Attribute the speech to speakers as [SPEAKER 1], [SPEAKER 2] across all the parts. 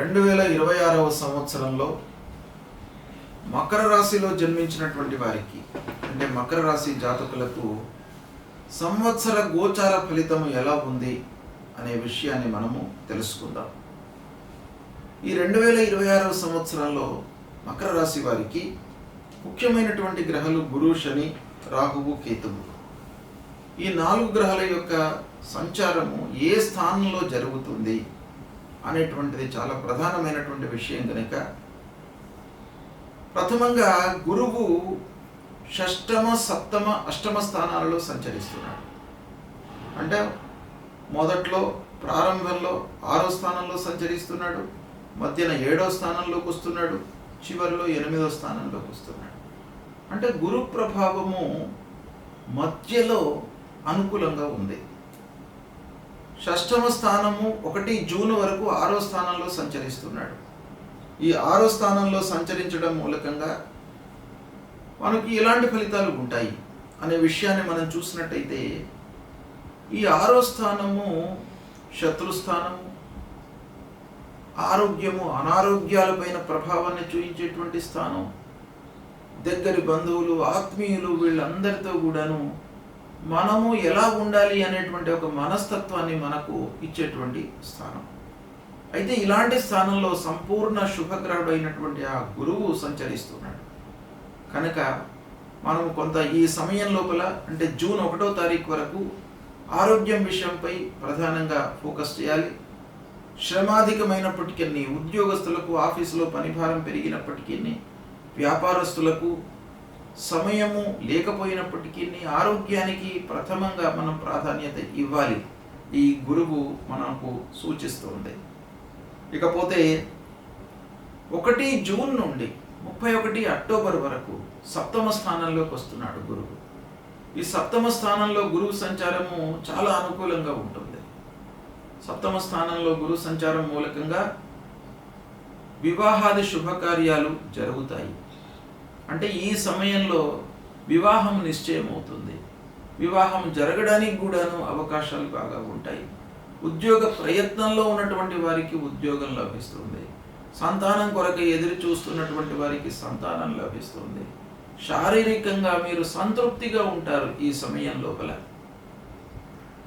[SPEAKER 1] 2026వ సంవత్సరంలో మకర రాశిలో జన్మించినటువంటి వారికి అంటే మకర రాశి జాతకులకు సంవత్సర గోచార ఫలితం ఎలా ఉంది అనే విషయాన్ని మనము తెలుసుకుందాం. ఈ 2026వ సంవత్సరంలో మకర రాశి వారికి ముఖ్యమైనటువంటి గ్రహాలు గురు, శని, రాహువు, కేతువు. ఈ 4 గ్రహాల యొక్క సంచారము ఏ స్థానంలో జరుగుతుంది అనేటువంటిది చాలా ప్రధానమైనటువంటి విషయం కనుక ప్రథమంగా గురువు షష్టమ, సప్తమ, అష్టమ స్థానాలలో సంచరిస్తున్నాడు. అంటే మొదట్లో ప్రారంభంలో 6వ స్థానంలో సంచరిస్తున్నాడు, మధ్యన 7వ స్థానంలోకి వస్తున్నాడు, చివరిలో 8వ స్థానంలోకి వస్తున్నాడు. అంటే గురు ప్రభావము మధ్యలో అనుకూలంగా ఉంది. షష్టమ స్థానము 1 జూన్ వరకు 6వ స్థానంలో సంచరిస్తున్నాడు. ఈ 6వ స్థానంలో సంచరించడం మూలకంగా మనకి ఎలాంటి ఫలితాలు ఉంటాయి అనే విషయాన్ని మనం చూసినట్టయితే ఈ 6వ స్థానము శత్రుస్థానము, ఆరోగ్యము, అనారోగ్యాలపైన ప్రభావాన్ని చూపించేటువంటి స్థానం, దగ్గరి బంధువులు, ఆత్మీయులు వీళ్ళందరితో కూడాను మనము ఎలా ఉండాలి అనేటువంటి ఒక మనస్తత్వాన్ని మనకు ఇచ్చేటువంటి స్థానం. అయితే ఇలాంటి స్థానంలో సంపూర్ణ శుభగ్రహుడు అయినటువంటి ఆ గురువు సంచరిస్తున్నాడు కనుక మనము కొంత ఈ సమయం లోపల అంటే జూన్ 1వ తారీఖు వరకు ఆరోగ్యం విషయంపై ప్రధానంగా ఫోకస్ చేయాలి. శ్రమాధికమైనప్పటికీ ఉద్యోగస్తులకు ఆఫీసులో పనిభారం పెరిగినప్పటికీ, వ్యాపారస్తులకు సమయము లేకపోయినప్పటికీ ఆరోగ్యానికి ప్రథమంగా మనం ప్రాధాన్యత ఇవ్వాలి. ఈ గురువు మనకు సూచిస్తుంది. ఇకపోతే 1 జూన్ నుండి 31 అక్టోబర్ వరకు సప్తమ స్థానంలోకి వస్తున్నాడు గురువు. ఈ సప్తమ స్థానంలో గురువు సంచారము చాలా అనుకూలంగా ఉంటుంది. సప్తమ స్థానంలో గురువు సంచారం మూలకంగా వివాహాది శుభకార్యాలు జరుగుతాయి. అంటే ఈ సమయంలో వివాహం నిశ్చయం అవుతుంది. వివాహం జరగడానికి కూడాను అవకాశాలు బాగా ఉంటాయి. ఉద్యోగ ప్రయత్నంలో ఉన్నటువంటి వారికి ఉద్యోగం లభిస్తుంది. సంతానం కొరకు ఎదురు చూస్తున్నటువంటి వారికి సంతానం లభిస్తుంది. శారీరకంగా మీరు సంతృప్తిగా ఉంటారు ఈ సమయం లోపల.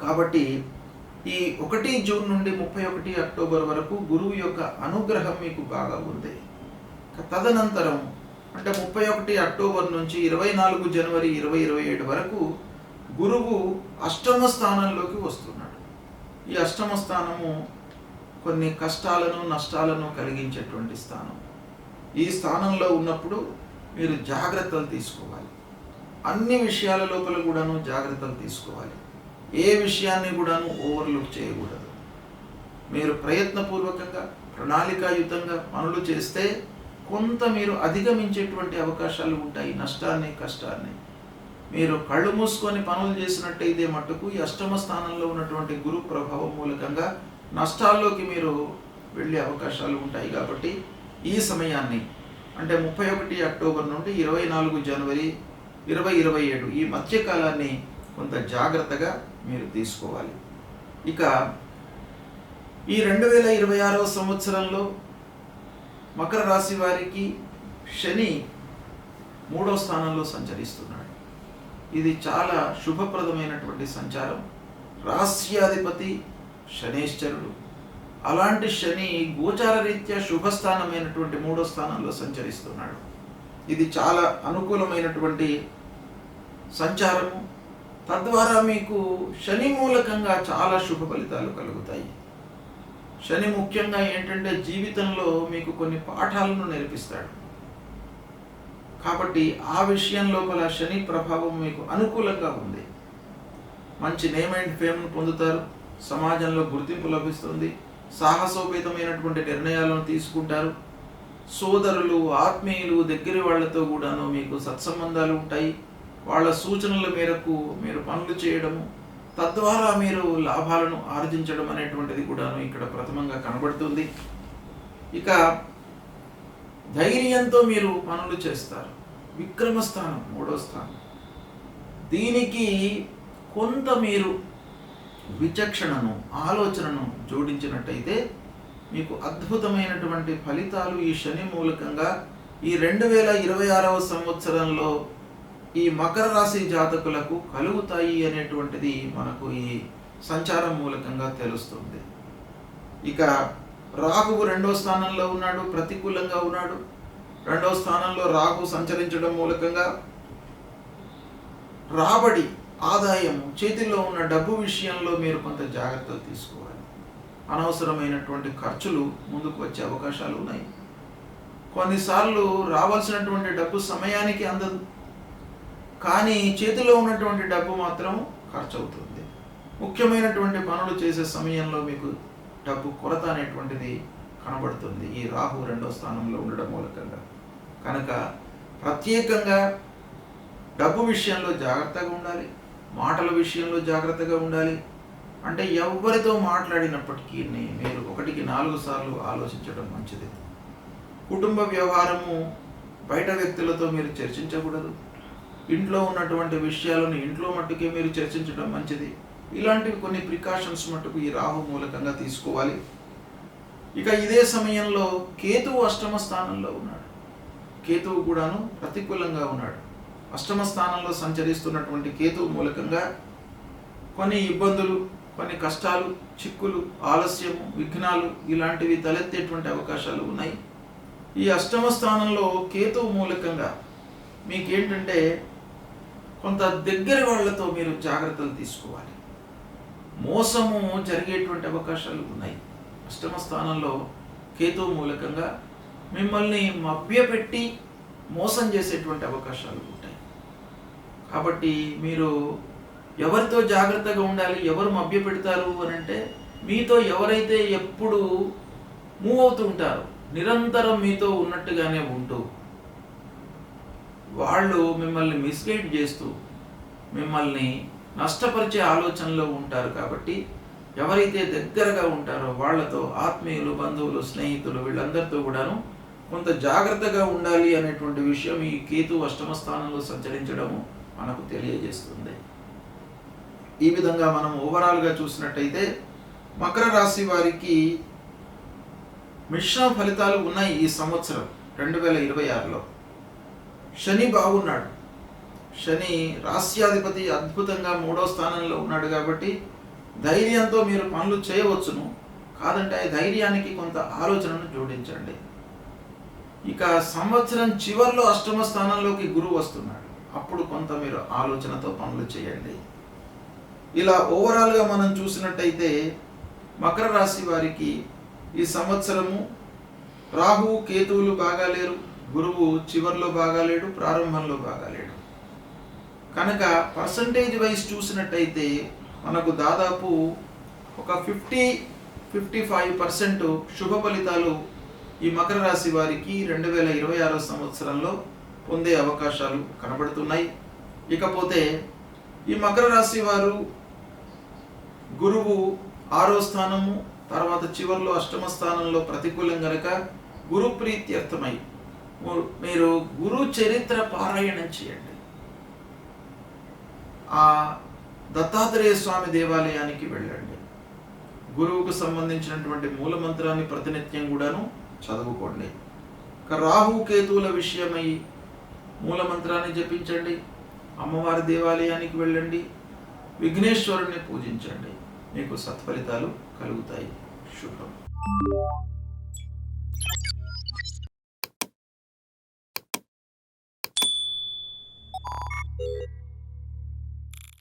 [SPEAKER 1] కాబట్టి ఈ 1 జూన్ నుండి 31 అక్టోబర్ వరకు గురువు యొక్క అనుగ్రహం మీకు బాగా ఉంది. తదనంతరం అంటే 31 అక్టోబర్ నుంచి 24 జనవరి 2027 వరకు గురువు అష్టమ స్థానంలోకి వస్తున్నాడు. ఈ అష్టమ స్థానము కొన్ని కష్టాలను, నష్టాలను కలిగించేటువంటి స్థానం. ఈ స్థానంలో ఉన్నప్పుడు మీరు జాగ్రత్తలు తీసుకోవాలి. అన్ని విషయాల లోపల కూడాను జాగ్రత్తలు తీసుకోవాలి. ఏ విషయాన్ని కూడాను ఓవర్లుక్ చేయకూడదు. మీరు ప్రయత్నపూర్వకంగా, ప్రణాళికాయుతంగా పనులు చేస్తే కొంత మీరు అధిగమించేటువంటి అవకాశాలు ఉంటాయి. నష్టాన్ని, కష్టాన్ని మీరు కళ్ళు మూసుకొని పనులు చేసినట్టయితే మట్టుకు ఈ అష్టమ స్థానంలో ఉన్నటువంటి గురు ప్రభావం మూలకంగా నష్టాల్లోకి మీరు వెళ్ళే అవకాశాలు ఉంటాయి. కాబట్టి ఈ సమయాన్ని అంటే 31 అక్టోబర్ నుండి 24 జనవరి 2027 ఈ మధ్యకాలాన్ని కొంత జాగ్రత్తగా మీరు తీసుకోవాలి. ఇక ఈ 2026వ సంవత్సరంలో మకర రాశి వారికి శని 3వ స్థానంలో సంచరిస్తున్నాడు. ఇది చాలా శుభప్రదమైనటువంటి సంచారం. రాశ్యాధిపతి శనేశ్వరుడు. అలాంటి శని గోచార రీత్యా శుభస్థానమైనటువంటి 3వ స్థానంలో సంచరిస్తున్నాడు. ఇది చాలా అనుకూలమైనటువంటి సంచారము. తద్వారా మీకు శని మూలకంగా చాలా శుభ ఫలితాలు కలుగుతాయి. శని ముఖ్యంగా ఏంటంటే జీవితంలో మీకు కొన్ని పాఠాలను నేర్పిస్తాడు. కాబట్టి ఆ విషయం లోపల శని ప్రభావం మీకు అనుకూలంగా ఉంది. మంచి నేమ్ అండ్ ఫేమ్ను పొందుతారు. సమాజంలో గుర్తింపు లభిస్తుంది. సాహసోపేతమైనటువంటి నిర్ణయాలను తీసుకుంటారు. సోదరులు, ఆత్మీయులు, దగ్గర వాళ్ళతో కూడాను మీకు సత్సంబంధాలు ఉంటాయి. వాళ్ళ సూచనల మేరకు మీరు పనులు చేయడము, తద్వారా మీరు లాభాలను ఆర్జించడం అనేటువంటిది కూడాను ఇక్కడ ప్రథమంగా కనబడుతుంది. ఇక ధైర్యంతో మీరు పనులు చేస్తారు. విక్రమస్థానం 3వ స్థానం. దీనికి కొంత మీరు విచక్షణను, ఆలోచనను జోడించినట్టయితే మీకు అద్భుతమైనటువంటి ఫలితాలు ఈ శని మూలకంగా ఈ 2026వ సంవత్సరంలో ఈ మకర రాశి జాతకులకు కలుగుతాయి అనేటువంటిది మనకు ఈ సంచారం మూలకంగా తెలుస్తుంది. ఇక రాహువు 2వ స్థానంలో ఉన్నాడు, ప్రతికూలంగా ఉన్నాడు. 2వ స్థానంలో రాహు సంచరించడం మూలకంగా రాబడి, ఆదాయం, చేతిలో ఉన్న డబ్బు విషయంలో మీరు కొంత జాగ్రత్తలు తీసుకోవాలి. అనవసరమైనటువంటి ఖర్చులు ముందుకు వచ్చే అవకాశాలు ఉన్నాయి. కొన్నిసార్లు రావాల్సినటువంటి డబ్బు సమయానికి అందదు, కానీ చేతిలో ఉన్నటువంటి డబ్బు మాత్రం ఖర్చు అవుతుంది. ముఖ్యమైనటువంటి పనులు చేసే సమయంలో మీకు డబ్బు కొరత అనేటువంటిది కనబడుతుంది ఈ రాహు 2వ స్థానంలో ఉండడం మూలకంగా. కనుక ప్రత్యేకంగా డబ్బు విషయంలో జాగ్రత్తగా ఉండాలి, మాటల విషయంలో జాగ్రత్తగా ఉండాలి. అంటే ఎవరితో మాట్లాడినప్పటికీ మీరు 1కి 4 సార్లు ఆలోచించడం మంచిది. కుటుంబ వ్యవహారము బయట వ్యక్తులతో మీరు చర్చించకూడదు. ఇంట్లో ఉన్నటువంటి విషయాలను ఇంట్లో మట్టుకే మీరు చర్చించడం మంచిది. ఇలాంటివి కొన్ని ప్రికాషన్స్ మట్టుకు ఈ రాహు మూలకంగా తీసుకోవాలి. ఇక ఇదే సమయంలో కేతువు 8వ స్థానంలో ఉన్నాడు. కేతువు కూడాను ప్రతికూలంగా ఉన్నాడు. 8వ స్థానంలో సంచరిస్తున్నటువంటి కేతువు మూలకంగా కొన్ని ఇబ్బందులు, కొన్ని కష్టాలు, చిక్కులు, ఆలస్యము, విఘ్నాలు ఇలాంటివి తలెత్తేటువంటి అవకాశాలు ఉన్నాయి. ఈ 8వ స్థానంలో కేతువు మూలకంగా మీకేంటంటే కొంత దగ్గరి వాళ్ళతో మీరు జాగ్రత్తలు తీసుకోవాలి. మోసము జరిగేటువంటి అవకాశాలు ఉన్నాయి. 8వ స్థానంలో కేతువు మూలకంగా మిమ్మల్ని మభ్యపెట్టి మోసం చేసేటువంటి అవకాశాలు ఉంటాయి. కాబట్టి మీరు ఎవరితో జాగ్రత్తగా ఉండాలి, ఎవరు మభ్య పెడతారు అని అంటే మీతో ఎవరైతే ఎప్పుడు మూవ్ అవుతూ ఉంటారో, నిరంతరం మీతో ఉన్నట్టుగానే ఉంటూ వాళ్ళు మిమ్మల్ని మిస్గైడ్ చేస్తూ మిమ్మల్ని నష్టపరిచే ఆలోచనలో ఉంటారు. కాబట్టి ఎవరైతే దగ్గరగా ఉంటారో వాళ్ళతో, ఆత్మీయులు, బంధువులు, స్నేహితులు వీళ్ళందరితో కూడాను కొంత జాగ్రత్తగా ఉండాలి అనేటువంటి విషయం ఈ కేతు 8వ స్థానంలో సంచరించడము మనకు తెలియజేస్తుంది. ఈ విధంగా మనం ఓవరాల్గా చూసినట్టయితే మకర రాశి వారికి మిశ్రమ ఫలితాలు ఉన్నాయి. ఈ సంవత్సరం 2026లో శని బాగున్నాడు. శని రాస్యాధిపతి అద్భుతంగా 3వ స్థానంలో ఉన్నాడు. కాబట్టి ధైర్యంతో మీరు పనులు చేయవచ్చును. కాదంటే ఆ ధైర్యానికి కొంత ఆలోచనను జోడించండి. ఇక సంవత్సరం చివరిలో 8వ స్థానంలోకి గురువు వస్తున్నాడు. అప్పుడు కొంత మీరు ఆలోచనతో పనులు చేయండి. ఇలా ఓవరాల్గా మనం చూసినట్టయితే మకర రాశి వారికి ఈ సంవత్సరము రాహువు, కేతువులు బాగా లేరు. గురువు చివర్లో బాగాలేడు, ప్రారంభంలో బాగాలేడు. కనుక పర్సంటేజ్ వైజ్ చూసినట్టయితే మనకు దాదాపు ఒక 50-55% శుభ ఫలితాలు ఈ మకర రాశి వారికి 2026 సంవత్సరంలో పొందే అవకాశాలు కనబడుతున్నాయి. ఇకపోతే ఈ మకర రాశి వారు గురువు 6వ స్థానము, తర్వాత చివర్లో 8వ స్థానంలో ప్రతికూలం గనక గురు ప్రీత్యర్థమై మీరు గురు చరిత్ర పారాయణం చేయండి. ఆ దత్తాత్రేయ స్వామి దేవాలయానికి వెళ్ళండి. గురువుకు సంబంధించినటువంటి మూల మంత్రాన్ని ప్రతినిత్యం కూడాను చదువుకోండి. రాహు కేతువుల విషయమై మూల మంత్రాన్ని జపించండి. అమ్మవారి దేవాలయానికి వెళ్ళండి. విఘ్నేశ్వరుణ్ణి పూజించండి. మీకు సత్ఫలితాలు కలుగుతాయి. శుభం.